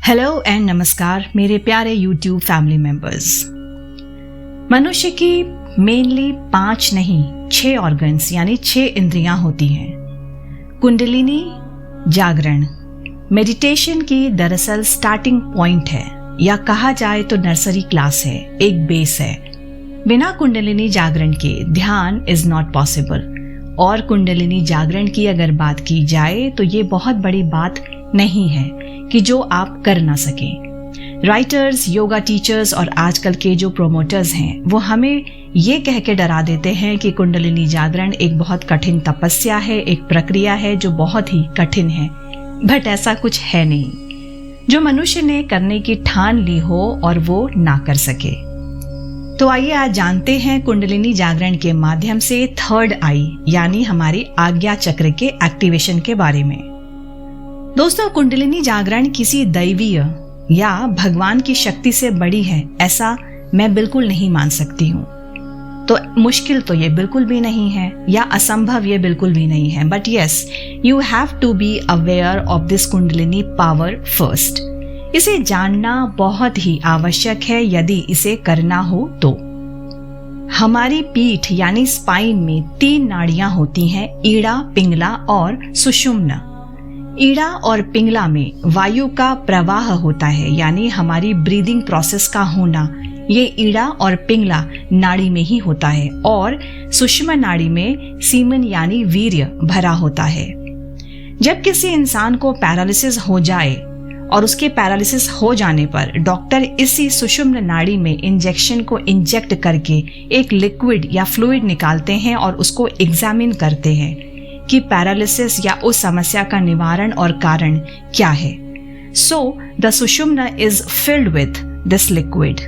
Hello and नमस्कार मेरे प्यारे YouTube फैमिली मेंबर्स। मनुष्य की मेनली 5 नहीं 6 ऑर्गन्स यानी 6 इंद्रियां होती हैं। कुंडलिनी जागरण मेडिटेशन की दरअसल स्टार्टिंग पॉइंट है, या कहा जाए तो नर्सरी क्लास है, एक बेस है। बिना कुंडलिनी जागरण के ध्यान इज नॉट पॉसिबल। और कुंडलिनी जागरण की अगर बात की जाए तो ये बहुत बड़ी बात नहीं है कि जो आप कर ना सकें। राइटर्स, योगा टीचर्स और आजकल के जो प्रोमोटर्स हैं वो हमें ये कह के डरा देते हैं कि कुंडलिनी जागरण एक बहुत कठिन तपस्या है, एक प्रक्रिया है जो बहुत ही कठिन है। बट ऐसा कुछ है नहीं जो मनुष्य ने करने की ठान ली हो और वो ना कर सके। तो आइए आज जानते हैं कुंडलिनी जागरण के माध्यम से थर्ड आई यानी हमारी आज्ञा चक्र के एक्टिवेशन के बारे में। दोस्तों, कुंडलिनी जागरण किसी दैवीय या भगवान की शक्ति से बड़ी है ऐसा मैं बिल्कुल नहीं मान सकती हूँ। तो मुश्किल तो ये बिल्कुल भी नहीं है या असंभव ये बिल्कुल भी नहीं है। But yes, you have to be aware of this kundalini power first. इसे जानना बहुत ही आवश्यक है यदि इसे करना हो तो। हमारी पीठ यानी स्पाइन में 3 नाड़ियां होती हैं, ईड़ा, पिंगला और सुषुम्ना। ईड़ा और पिंगला में वायु का प्रवाह होता है यानी हमारी ब्रीदिंग प्रोसेस का होना ये ईड़ा और पिंगला नाड़ी में ही होता है। और सुषुम्ना नाड़ी में सीमन यानी वीर्य भरा होता है। जब किसी इंसान को पैरालिसिस हो जाए और उसके पैरालिसिस हो जाने पर डॉक्टर इसी सुषुम्ना नाड़ी में इंजेक्शन को इंजेक्ट करके एक लिक्विड या फ्लूइड निकालते हैं और उसको एग्जामिन करते हैं कि पैरालिसिस या उस समस्या का निवारण और कारण क्या है। So the sushumna is filled with this liquid.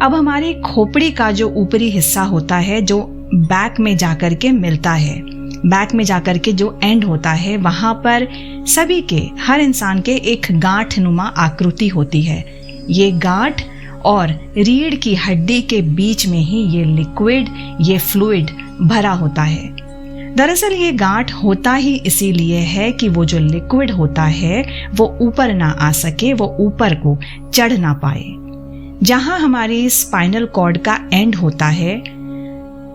अब हमारी खोपड़ी का जो ऊपरी हिस्सा होता है जो बैक में जाकर के मिलता है, बैक में जाकर के जो एंड होता है वहां पर सभी के, हर इंसान के एक गांठ नुमा आकृति होती है। ये गांठ और रीढ़ की हड्डी के बीच में ही ये लिक्विड, ये फ्लूइड भरा होता है। दरअसल ये गांठ होता ही इसीलिए है कि वो जो लिक्विड होता है वो ऊपर ना आ सके, वो ऊपर को चढ़ ना पाए। जहां हमारी स्पाइनल कॉर्ड का एंड होता है,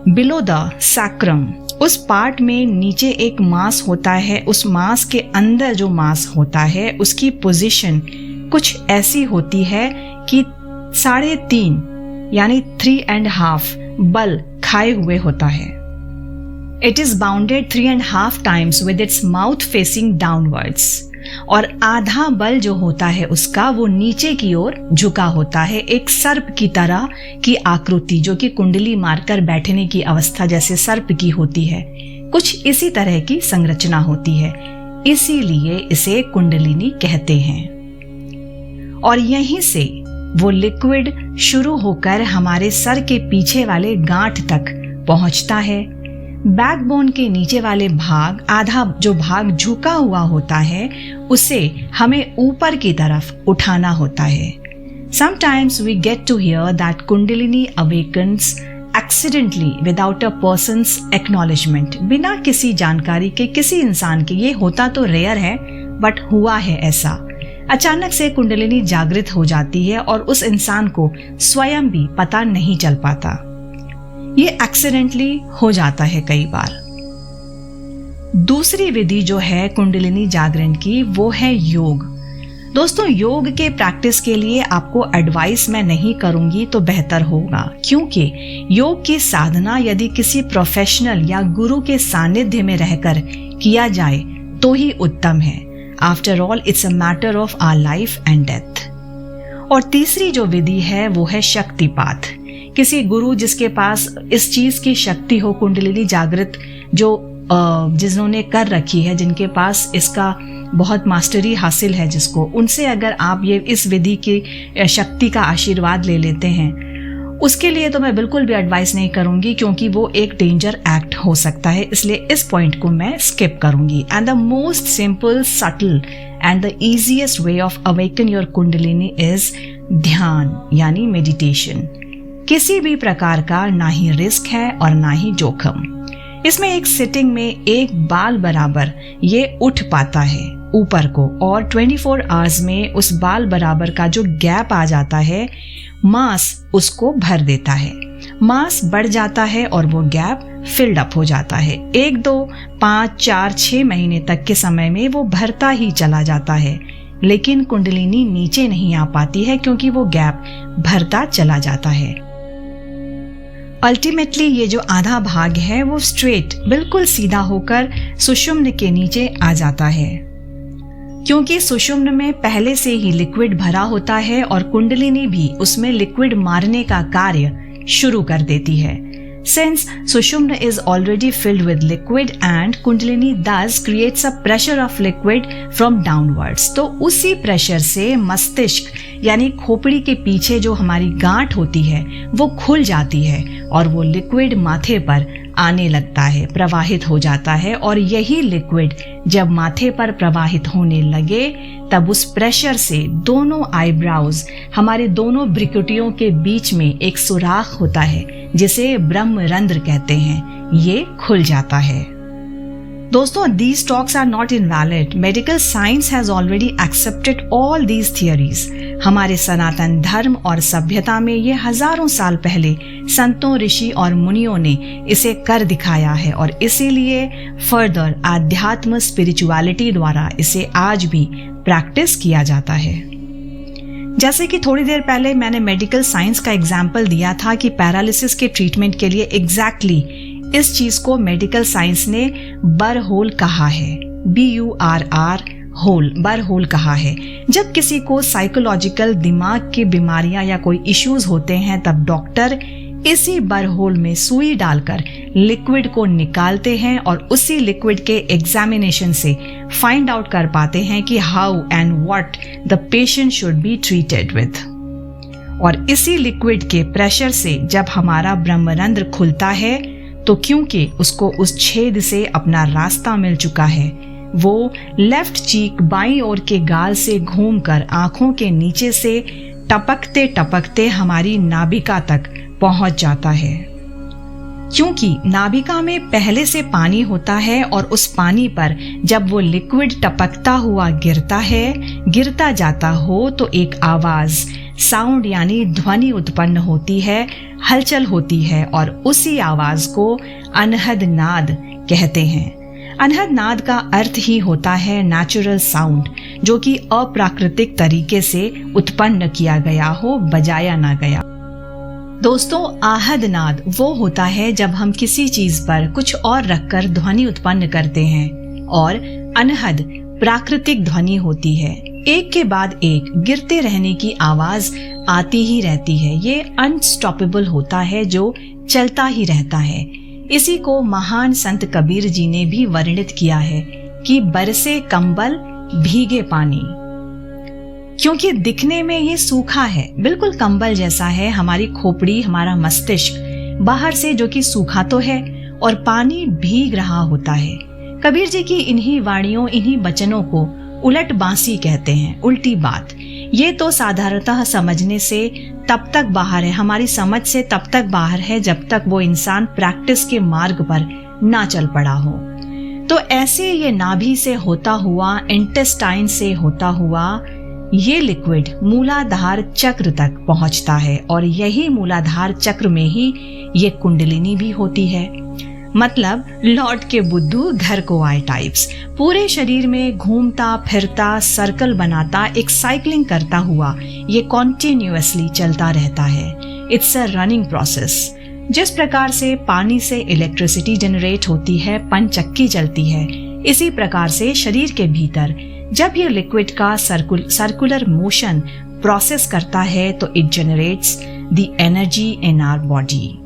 बिलो द सैक्रम, उस पार्ट में नीचे एक मांस होता है। उस मांस के अंदर जो मांस होता है उसकी पोजीशन कुछ ऐसी होती है कि 3.5 यानी 3.5 बल खाए हुए होता है। It is bounded 3.5 times with its mouth facing downwards। और आधा बल जो होता है उसका वो नीचे की ओर झुका होता है, एक सर्प की तरह की आकृति जो कि कुंडली मारकर बैठने की अवस्था जैसे सर्प की होती है, कुछ इसी तरह की संरचना होती है। इसीलिए इसे कुंडलिनी कहते हैं। और यहीं से वो लिक्विड शुरू होकर हमारे सर के पीछे वाले गांठ तक पहुंचता है। बैकबोन के नीचे वाले भाग, आधा जो भाग झुका हुआ होता है, उसे हमें ऊपर की तरफ उठाना होता है। Sometimes we get to hear that Kundalini awakens accidentally without a person's acknowledgement। बिना किसी जानकारी के किसी इंसान के, ये होता तो रेयर है बट हुआ है ऐसा। अचानक से कुंडलिनी जागृत हो जाती है और उस इंसान को स्वयं भी पता नहीं चल पाता। ये एक्सीडेंटली हो जाता है कई बार। दूसरी विधि जो है कुंडलिनी जागरण की वो है योग। दोस्तों, योग के प्रैक्टिस के लिए आपको एडवाइस मैं नहीं करूंगी तो बेहतर होगा, क्योंकि योग की साधना यदि किसी प्रोफेशनल या गुरु के सानिध्य में रहकर किया जाए तो ही उत्तम है। After all it's a matter of our life and death. और तीसरी जो विधि है वो है शक्तिपात। किसी गुरु जिसके पास इस चीज की शक्ति हो, कुंडलिनी जागृत जो जिन्होंने कर रखी है, जिनके पास इसका बहुत मास्टरी हासिल है जिसको, उनसे अगर आप ये इस विधि की शक्ति का आशीर्वाद ले लेते हैं, उसके लिए तो मैं बिल्कुल भी एडवाइस नहीं करूंगी क्योंकि वो एक डेंजर एक्ट हो सकता है। इसलिए इस पॉइंट को मैं स्किप करूंगी। And the most simple, subtle and the easiest way of awaken your kundalini is ध्यान यानी मेडिटेशन। किसी भी प्रकार का ना ही रिस्क है और ना ही जोखिम। इसमें एक सिटिंग में एक बाल बराबर ये उठ पाता है। ऊपर को, और 24 आवर्स में उस बाल बराबर का जो गैप आ जाता है, मास उसको भर देता है। मास बढ़ जाता है और वो गैप फिल्ड अप हो जाता है। 1, 2, 5, 4, 6 महीने तक के समय में वो भरता ही चला जाता है, लेकिन कुंडलिनी नीचे नहीं आ पाती है क्योंकि वो गैप भरता चला जाता है। अल्टीमेटली ये जो आधा भाग है वो स्ट्रेट बिल्कुल सीधा होकर सुषुम्न के नीचे आ जाता है, क्योंकि सुषुम्न में पहले से ही लिक्विड भरा होता है और कुंडलिनी भी उसमें लिक्विड मारने का कार्य शुरू कर देती है। Since Sushumna is already filled with liquid and Kundalini thus creates a pressure of liquid from downwards, तो उसी प्रेशर से मस्तिष्क यानी खोपड़ी के पीछे जो हमारी गांठ होती है वो खुल जाती है और वो लिक्विड माथे पर आने लगता है, प्रवाहित हो जाता है। और यही लिक्विड जब माथे पर प्रवाहित होने लगे तब उस प्रेशर से दोनों आईब्राउज, हमारे दोनों भ्रुकुटियों के बीच में एक सुराख होता है जिसे ब्रह्मरंध्र कहते हैं, ये खुल जाता है। दोस्तों, these talks are not invalid. Medical science has already accepted all these theories. हमारे सनातन धर्म और सभ्यता में ये हजारों साल पहले संतों, ऋषि और मुनियों ने इसे कर दिखाया है और इसीलिए फर्दर आध्यात्म स्पिरिचुअलिटी द्वारा इसे आज भी प्रैक्टिस किया जाता है। जैसे कि थोड़ी देर पहले मैंने मेडिकल साइंस का एग्जाम्पल दिया था कि पैरालिसिस के ट्रीटमेंट के लिए एग्जैक्टली इस चीज को मेडिकल साइंस ने बर होल कहा है, BURR होल, बर होल कहा है। जब किसी को साइकोलॉजिकल दिमाग की बीमारियां या कोई इश्यूज होते हैं तब डॉक्टर इसी बर होल में सुई डालकर लिक्विड को निकालते हैं और उसी लिक्विड के एग्जामिनेशन से फाइंड आउट कर पाते हैं कि how and what the patient should be treated with. और इसी लिक्विड के प्रेशर से जब हमारा ब्रह्मरंध्र खुलता है तो क्योंकि उसको उस छेद से अपना रास्ता मिल चुका है, वो लेफ्ट चीक बाईं ओर के गाल से घूमकर आंखों के नीचे से टपकते टपकते हमारी नाभिका तक पहुंच जाता है। क्योंकि नाभिका में पहले से पानी होता है और उस पानी पर जब वो लिक्विड टपकता हुआ गिरता जाता हो तो एक आवाज, साउंड यानी ध्वनि उत्पन्न होती है, हलचल होती है और उसी आवाज को अनहद नाद कहते हैं। अनहद नाद का अर्थ ही होता है नेचुरल साउंड, जो कि अप्राकृतिक तरीके से उत्पन्न किया गया हो, बजाया ना गया। दोस्तों, आहद नाद वो होता है जब हम किसी चीज पर कुछ और रखकर ध्वनि उत्पन्न करते हैं और अनहद प्राकृतिक ध्वनि होती है, एक के बाद एक गिरते रहने की आवाज आती ही रहती है। ये अनस्टॉपेबल होता है जो चलता ही रहता है। इसी को महान संत कबीर जी ने भी वर्णित किया है कि बरसे कंबल भीगे पानी। क्योंकि दिखने में ये सूखा है, बिल्कुल कंबल जैसा है हमारी खोपड़ी, हमारा मस्तिष्क बाहर से जो कि सूखा तो है और पानी भीग रहा होता है। कबीर जी की इन्हीं वाणियों, इन्हीं वचनों को उलट बांसी कहते हैं, उल्टी बात। ये तो साधारणतः समझने से तब तक बाहर है, हमारी समझ से तब तक बाहर है जब तक वो इंसान प्रैक्टिस के मार्ग पर ना चल पड़ा हो। तो ऐसे ये नाभि से होता हुआ, इंटेस्टाइन से होता हुआ ये लिक्विड मूलाधार चक्र तक पहुंचता है और यही मूलाधार चक्र में ही ये कुंडलिनी भी होती है। मतलब लौट के बुद्धू घर को आए टाइप्स। पूरे शरीर में घूमता फिरता, सर्कल बनाता, एक साइकिलिंग करता हुआ ये कॉन्टिन्यूअसली चलता रहता है। It's a running process. जिस प्रकार से पानी से इलेक्ट्रिसिटी जनरेट होती है, पनचक्की चलती है, इसी प्रकार से शरीर के भीतर जब ये लिक्विड का सर्कुलर मोशन प्रोसेस करता है तो it generates the energy in our body.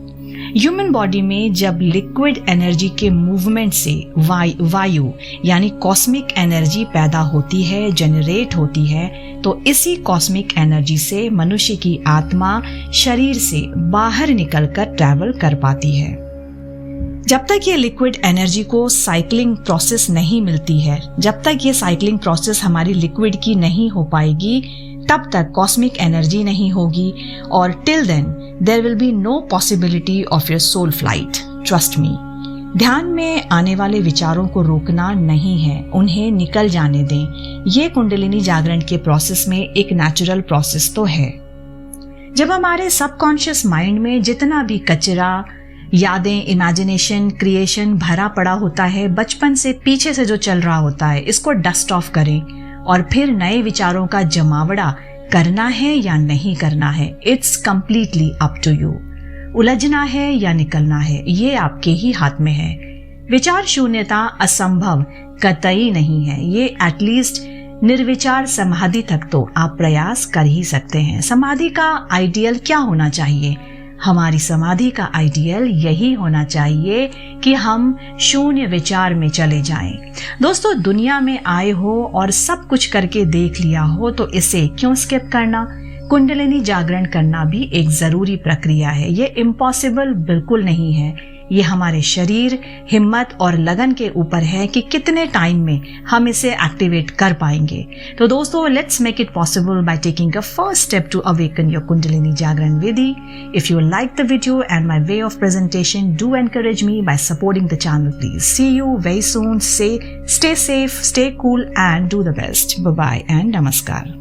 Human body में जब लिक्विड एनर्जी के मूवमेंट से वायु यानी कॉस्मिक एनर्जी पैदा होती है, जनरेट होती है, तो इसी कॉस्मिक एनर्जी से मनुष्य की आत्मा शरीर से बाहर निकलकर ट्रैवल कर पाती है। जब तक ये लिक्विड एनर्जी को साइक्लिंग प्रोसेस नहीं मिलती है, जब तक ये साइक्लिंग प्रोसेस हमारी लिक्विड की नहीं हो पाएगी, तब तक कॉस्मिक एनर्जी नहीं होगी और till then there will be no possibility of your soul flight. Trust me. ध्यान में आने वाले विचारों को रोकना नहीं है, उन्हें निकल जाने दें। ये कुंडलिनी जागरण के प्रोसेस में एक नेचुरल प्रोसेस तो है। जब हमारे सबकॉन्शियस माइंड में जितना भी कचरा, यादें, इमेजिनेशन, क्रिएशन भरा पड़ा होता है, बचपन से पीछे से जो चल रहा होता है, इसको डस्ट ऑफ करें और फिर नए विचारों का जमावड़ा करना है या नहीं करना है। It's completely up to you. उलझना है या निकलना है, ये आपके ही हाथ में है। विचार शून्यता असंभव कतई नहीं है। ये एटलीस्ट निर्विचार समाधि तक तो आप प्रयास कर ही सकते हैं। समाधि का आइडियल क्या होना चाहिए? हमारी समाधि का आइडियल यही होना चाहिए कि हम शून्य विचार में चले जाएं। दोस्तों, दुनिया में आए हो और सब कुछ करके देख लिया हो तो इसे क्यों स्किप करना? कुंडलिनी जागरण करना भी एक जरूरी प्रक्रिया है। ये इम्पॉसिबल बिल्कुल नहीं है। ये हमारे शरीर, हिम्मत और लगन के ऊपर है कि कितने टाइम में हम इसे एक्टिवेट कर पाएंगे। तो दोस्तों, let's make it possible by taking a first step to awaken your kundalini जागरण विधि। If you like the video and my way of presentation, do encourage me by supporting the channel please. See you very soon. Stay safe, stay cool and do the best. Bye bye and namaskar.